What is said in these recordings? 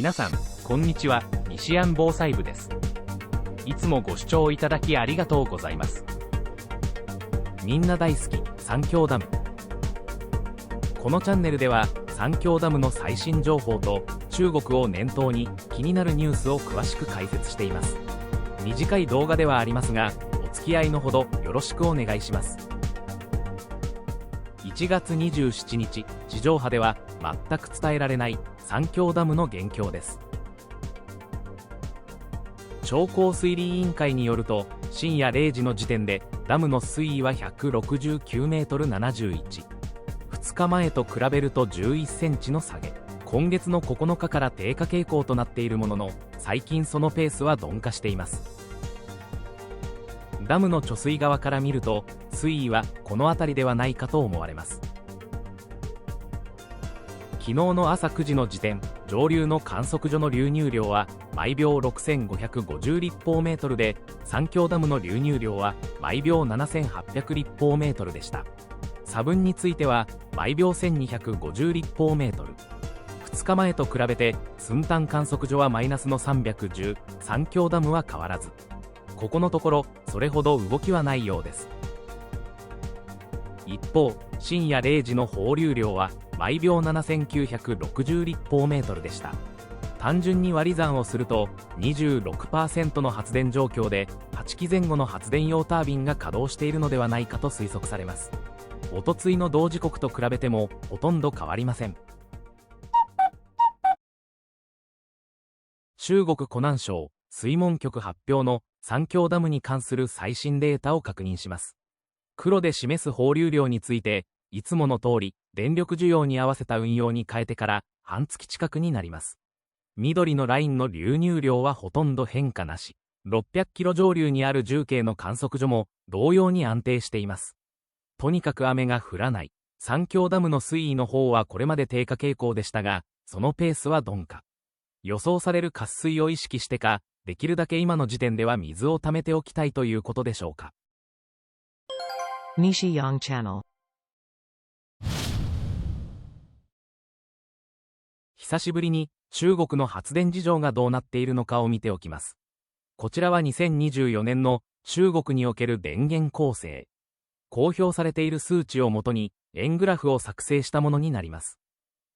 皆さん、こんにちは。西安防災部です。いつもご視聴いただきありがとうございます。みんな大好き、三峡ダム。このチャンネルでは、三峡ダムの最新情報と中国を念頭に気になるニュースを詳しく解説しています。短い動画ではありますが、お付き合いのほどよろしくお願いします。1月27日、地上波では全く伝えられない三峡ダムの現況です。長江水利委員会によると、深夜0時の時点でダムの水位は169メートル71。2日前と比べると11センチの下げ。今月の9日から低下傾向となっているものの、最近そのペースは鈍化しています。ダムの貯水側から見ると、水位はこの辺りではないかと思われます。昨日の朝9時の時点、上流の観測所の流入量は毎秒6550立方メートルで、三峡ダムの流入量は毎秒7800立方メートルでした。差分については毎秒1250立方メートル。2日前と比べて寸丹観測所はマイナスの310、三峡ダムは変わらず。ここのところそれほど動きはないようです。一方、深夜0時の放流量は毎秒7960立方メートルでした。単純に割り算をすると 26% の発電状況で8基前後の発電用タービンが稼働しているのではないかと推測されます。おとついの同時刻と比べてもほとんど変わりません。中国湖南省水門局発表の三峡ダムに関する最新データを確認します。黒で示す放流量について、いつもの通り電力需要に合わせた運用に変えてから半月近くになります。緑のラインの流入量はほとんど変化なし。600キロ上流にある重慶の観測所も同様に安定しています。とにかく雨が降らない。三峡ダムの水位の方はこれまで低下傾向でしたが、そのペースは鈍化。予想される渇水を意識してか、できるだけ今の時点では水を溜めておきたいということでしょうか。西洋チャンネル。久しぶりに中国の発電事情がどうなっているのかを見ておきます。こちらは2024年の中国における電源構成。公表されている数値をもとに円グラフを作成したものになります。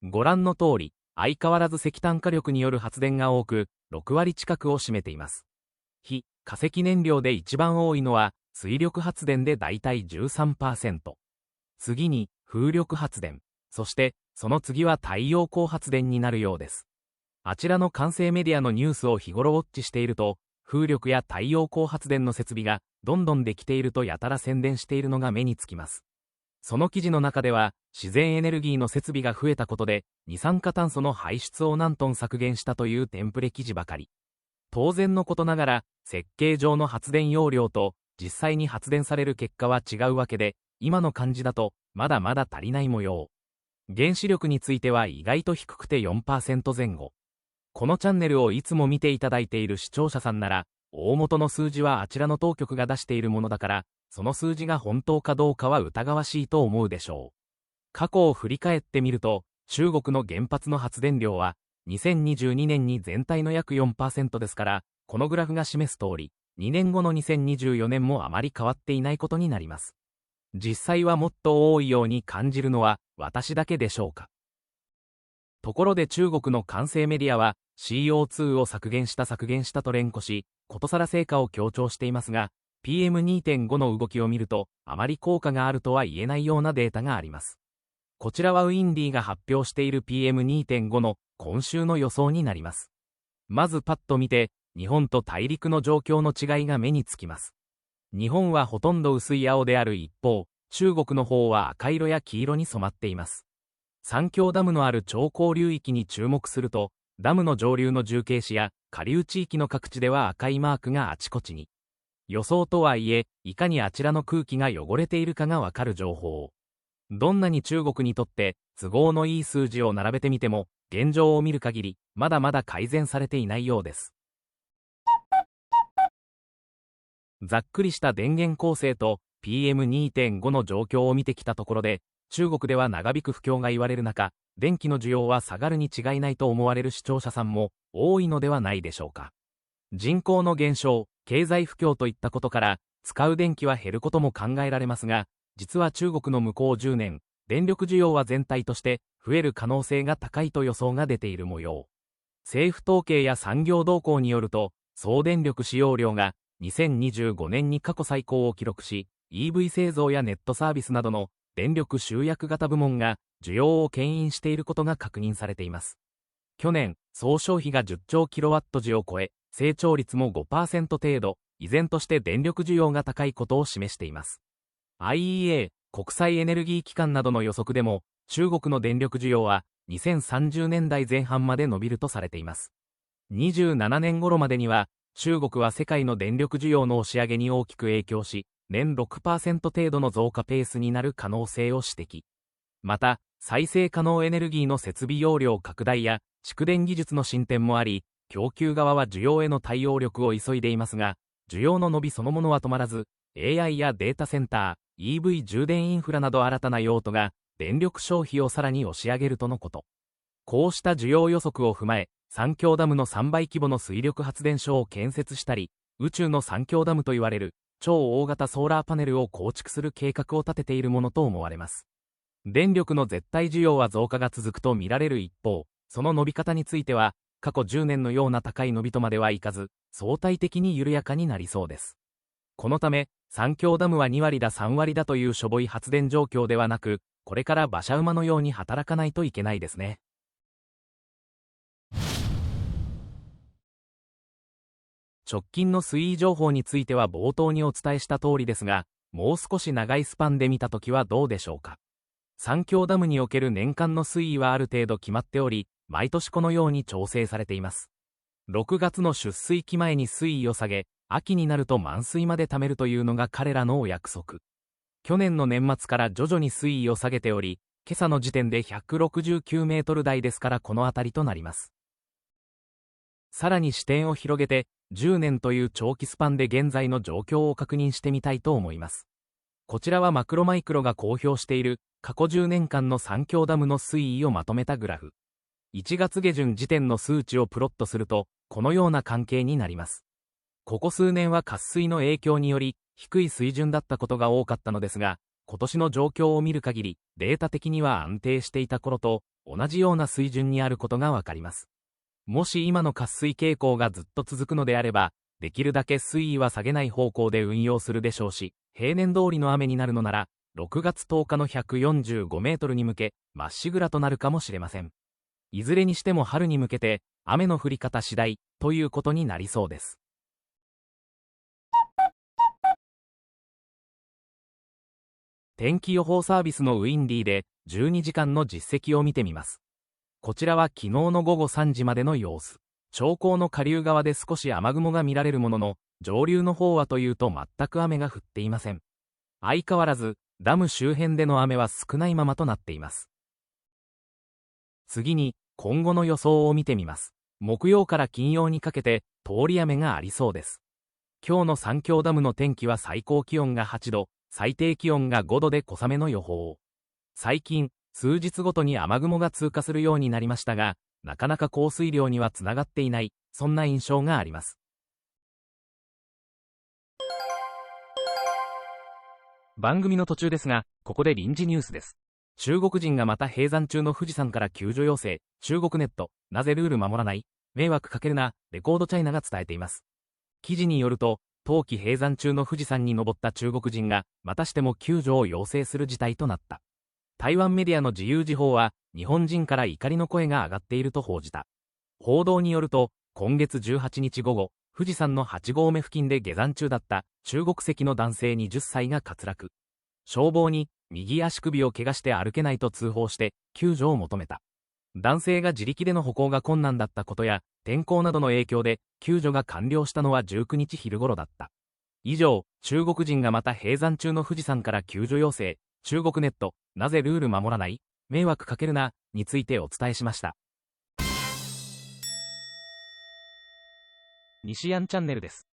ご覧の通り、相変わらず石炭火力による発電が多く、6割近くを占めています。非化石燃料で一番多いのは水力発電でだいたい 13%。次に風力発電。そしてその次は太陽光発電になるようです。あちらの官製メディアのニュースを日頃ウォッチしていると、風力や太陽光発電の設備がどんどんできているとやたら宣伝しているのが目につきます。その記事の中では、自然エネルギーの設備が増えたことで、二酸化炭素の排出を何トン削減したというテンプレ記事ばかり。当然のことながら、設計上の発電容量と実際に発電される結果は違うわけで、今の感じだとまだまだ足りない模様。原子力については意外と低くて 4% 前後。このチャンネルをいつも見ていただいている視聴者さんなら、大元の数字はあちらの当局が出しているものだから、その数字が本当かどうかは疑わしいと思うでしょう。過去を振り返ってみると、中国の原発の発電量は、2022年に全体の約 4% ですから、このグラフが示す通り、2年後の2024年もあまり変わっていないことになります。実際はもっと多いように感じるのは私だけでしょうか。ところで中国の官製メディアは CO2 を削減したと連呼し、ことさら成果を強調していますが、PM2.5 の動きを見ると、あまり効果があるとは言えないようなデータがあります。こちらはウィンディが発表している PM2.5 の今週の予想になります。まずパッと見て、日本と大陸の状況の違いが目につきます。日本はほとんど薄い青である一方、中国の方は赤色や黄色に染まっています。三峡ダムのある長江流域に注目すると、ダムの上流の重慶市や下流地域の各地では赤いマークがあちこちに。予想とはいえ、いかにあちらの空気が汚れているかがわかる情報。どんなに中国にとって都合のいい数字を並べてみても、現状を見る限り、まだまだ改善されていないようです。ざっくりした電源構成と PM2.5 の状況を見てきたところで、中国では長引く不況が言われる中、電気の需要は下がるに違いないと思われる視聴者さんも多いのではないでしょうか。人口の減少、経済不況といったことから、使う電気は減ることも考えられますが、実は中国の向こう10年、電力需要は全体として増える可能性が高いと予想が出ている模様。政府統計や産業動向によると、総電力使用量が2025年に過去最高を記録し、EV 製造やネットサービスなどの電力集約型部門が需要を牽引していることが確認されています。去年、総消費が10兆キロワット時を超え、成長率も 5% 程度、依然として電力需要が高いことを示しています。IEA、国際エネルギー機関などの予測でも、中国の電力需要は2030年代前半まで伸びるとされています。27年頃までには、中国は世界の電力需要の押し上げに大きく影響し、年 6% 程度の増加ペースになる可能性を指摘。また、再生可能エネルギーの設備容量拡大や、蓄電技術の進展もあり、供給側は需要への対応力を急いでいますが、需要の伸びそのものは止まらず、AI やデータセンター、EV 充電インフラなど新たな用途が、電力消費をさらに押し上げるとのこと。こうした需要予測を踏まえ、三峡ダムの3倍規模の水力発電所を建設したり、宇宙の三峡ダムと言われる、超大型ソーラーパネルを構築する計画を立てているものと思われます。電力の絶対需要は増加が続くと見られる一方、その伸び方については、過去10年のような高い伸びとまではいかず、相対的に緩やかになりそうです。このため、三峡ダムは2割だ3割だというしょぼい発電状況ではなく、これから馬車馬のように働かないといけないですね。直近の水位情報については冒頭にお伝えした通りですが、もう少し長いスパンで見たときはどうでしょうか。三峡ダムにおける年間の水位はある程度決まっており、毎年このように調整されています。6月の出水期前に水位を下げ、秋になると満水まで貯めるというのが彼らのお約束。去年の年末から徐々に水位を下げており、今朝の時点で169メートル台ですからこの辺りとなります。さらに視点を広げて、10年という長期スパンで現在の状況を確認してみたいと思います。こちらはマクロマイクロが公表している過去10年間の三峡ダムの水位をまとめたグラフ。1月下旬時点の数値をプロットすると、このような関係になります。ここ数年は渇水の影響により、低い水準だったことが多かったのですが、今年の状況を見る限り、データ的には安定していた頃と、同じような水準にあることがわかります。もし今の渇水傾向がずっと続くのであれば、できるだけ水位は下げない方向で運用するでしょうし、平年通りの雨になるのなら、6月10日の145メートルに向け、まっしぐらとなるかもしれません。いずれにしても春に向けて、雨の降り方次第、ということになりそうです。天気予報サービスのウィンディで、12時間の実績を見てみます。こちらは昨日の午後3時までの様子。長江の下流側で少し雨雲が見られるものの、上流の方はというと全く雨が降っていません。相変わらず、ダム周辺での雨は少ないままとなっています。次に、今後の予想を見てみます。木曜から金曜にかけて、通り雨がありそうです。今日の三峡ダムの天気は最高気温が8度、最低気温が5度で小雨の予報。最近、数日ごとに雨雲が通過するようになりましたが、なかなか降水量にはつながっていない、そんな印象があります。番組の途中ですが、ここで臨時ニュースです。中国人がまた閉山中の富士山から救助要請、中国ネット、なぜルール守らない、迷惑かけるな、レコードチャイナが伝えています。記事によると、冬季閉山中の富士山に登った中国人が、またしても救助を要請する事態となった。台湾メディアの自由時報は、日本人から怒りの声が上がっていると報じた。報道によると、今月18日午後、富士山の8合目付近で下山中だった中国籍の男性20歳が滑落。消防に右足首を怪我して歩けないと通報して救助を求めた。男性が自力での歩行が困難だったことや天候などの影響で救助が完了したのは19日昼頃だった。以上、中国人がまた閉山中の富士山から救助要請、中国ネット、なぜルール守らない、迷惑かけるな、についてお伝えしました。西安チャンネルです。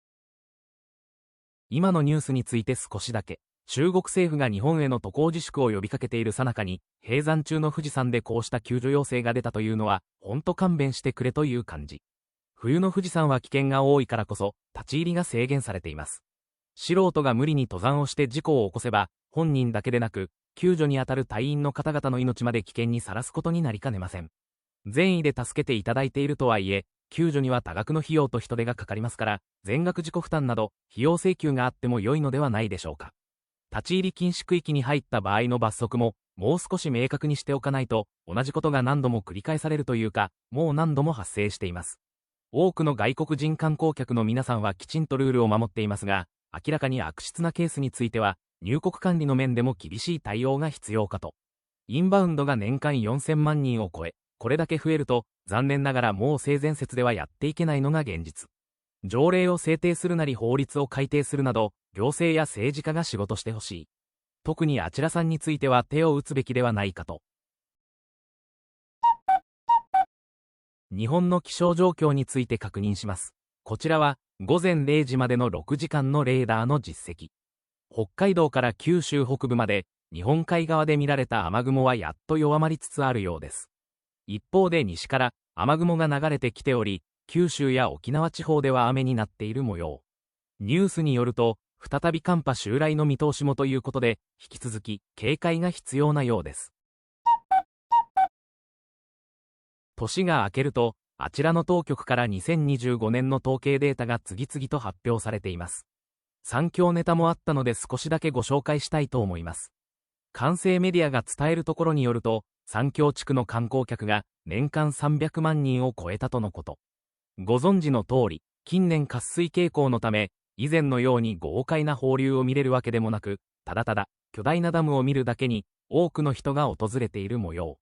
今のニュースについて少しだけ。中国政府が日本への渡航自粛を呼びかけている最中に、閉山中の富士山でこうした救助要請が出たというのは、ほんと勘弁してくれという感じ。冬の富士山は危険が多いからこそ、立ち入りが制限されています。素人が無理に登山をして事故を起こせば、本人だけでなく、救助にあたる隊員の方々の命まで危険にさらすことになりかねません。善意で助けていただいているとはいえ、救助には多額の費用と人手がかかりますから、全額自己負担など、費用請求があっても良いのではないでしょうか。立ち入り禁止区域に入った場合の罰則も、もう少し明確にしておかないと、同じことが何度も繰り返されるというか、もう何度も発生しています。多くの外国人観光客の皆さんはきちんとルールを守っていますが、明らかに悪質なケースについては、入国管理の面でも厳しい対応が必要かと。インバウンドが年間4000万人を超え、これだけ増えると、残念ながらもう性善説ではやっていけないのが現実。条例を制定するなり法律を改定するなど、行政や政治家が仕事してほしい。特にあちらさんについては手を打つべきではないかと。日本の気象状況について確認します。こちらは、午前0時までの6時間のレーダーの実績。北海道から九州北部まで、日本海側で見られた雨雲はやっと弱まりつつあるようです。一方で西から雨雲が流れてきており、九州や沖縄地方では雨になっている模様。ニュースによると、再び寒波襲来の見通しもということで、引き続き警戒が必要なようです。年が明けると、あちらの当局から2025年の統計データが次々と発表されています。三強ネタもあったので少しだけご紹介したいと思います。官製メディアが伝えるところによると、三峡地区の観光客が年間300万人を超えたとのこと。ご存知の通り、近年渇水傾向のため、以前のように豪快な放流を見れるわけでもなく、ただただ巨大なダムを見るだけに多くの人が訪れている模様。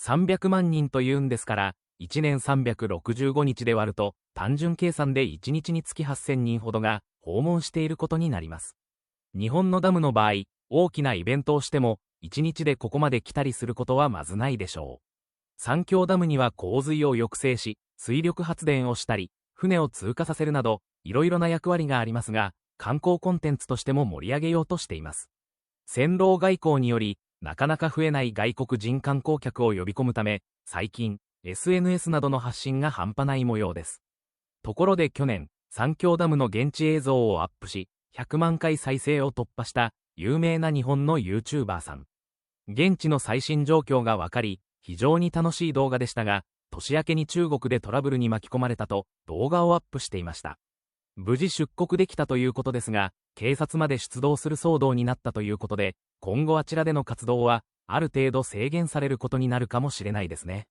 300万人というんですから、1年365日で割ると、単純計算で1日につき8000人ほどが訪問していることになります。日本のダムの場合、大きなイベントをしても、1日でここまで来たりすることはまずないでしょう。三峡ダムには洪水を抑制し、水力発電をしたり、船を通過させるなど、いろいろな役割がありますが、観光コンテンツとしても盛り上げようとしています。戦狼外交により、なかなか増えない外国人観光客を呼び込むため、最近、SNS などの発信が半端ない模様です。ところで去年、三峡ダムの現地映像をアップし、100万回再生を突破した有名な日本の YouTuber さん。現地の最新状況がわかり、非常に楽しい動画でしたが、年明けに中国でトラブルに巻き込まれたと動画をアップしていました。無事出国できたということですが、警察まで出動する騒動になったということで、今後あちらでの活動は、ある程度制限されることになるかもしれないですね。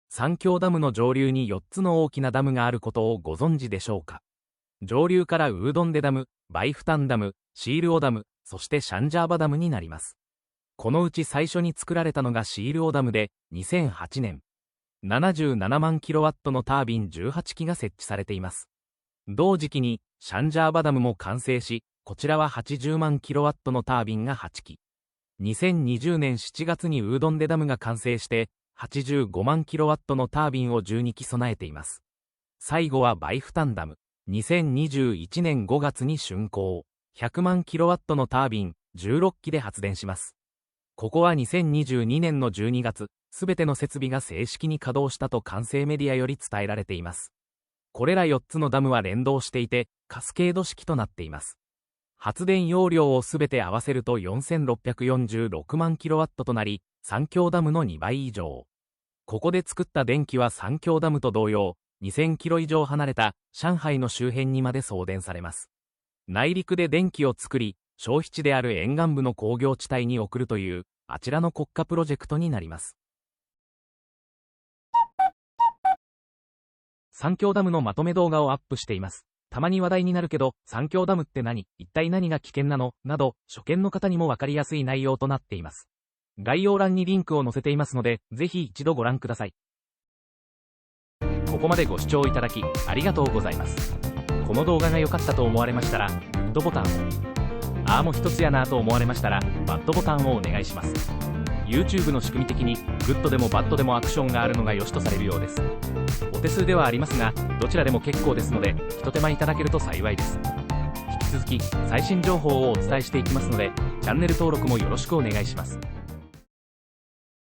三峡ダムの上流に4つの大きなダムがあることをご存知でしょうか。上流からウードンデダム、バイフタンダム、シールオダム、そしてシャンジャーバダムになります。このうち最初に作られたのがシールオダムで、2008年。77万キロワットのタービン18基が設置されています。同時期に、シャンジャーバダムも完成し、こちらは80万キロワットのタービンが8基。2020年7月にウードンデダムが完成して、85万キロワットのタービンを12基備えています。最後はバイフタンダム。2021年5月に竣工。100万キロワットのタービン16基で発電します。ここは2022年の12月、すべての設備が正式に稼働したと官製メディアより伝えられています。これら4つのダムは連動していて、カスケード式となっています。発電容量をすべて合わせると4646万キロワットとなり、三峡ダムの2倍以上。ここで作った電気は三峡ダムと同様、2000キロ以上離れた上海の周辺にまで送電されます。内陸で電気を作り、消費地である沿岸部の工業地帯に送るという、あちらの国家プロジェクトになります。三峡ダムのまとめ動画をアップしています。たまに話題になるけど、三峡ダムって何？一体何が危険なの？など、初見の方にもわかりやすい内容となっています。概要欄にリンクを載せていますので、ぜひ一度ご覧ください。ここまでご視聴いただき、ありがとうございます。この動画が良かったと思われましたら、グッドボタンを。もう一つやなと思われましたら、バッドボタンをお願いします。YouTube の仕組み的にグッドでもバッドでもアクションがあるのが良しとされるようです。お手数ではありますが、どちらでも結構ですので、一手間いただけると幸いです。引き続き最新情報をお伝えしていきますので、チャンネル登録もよろしくお願いします。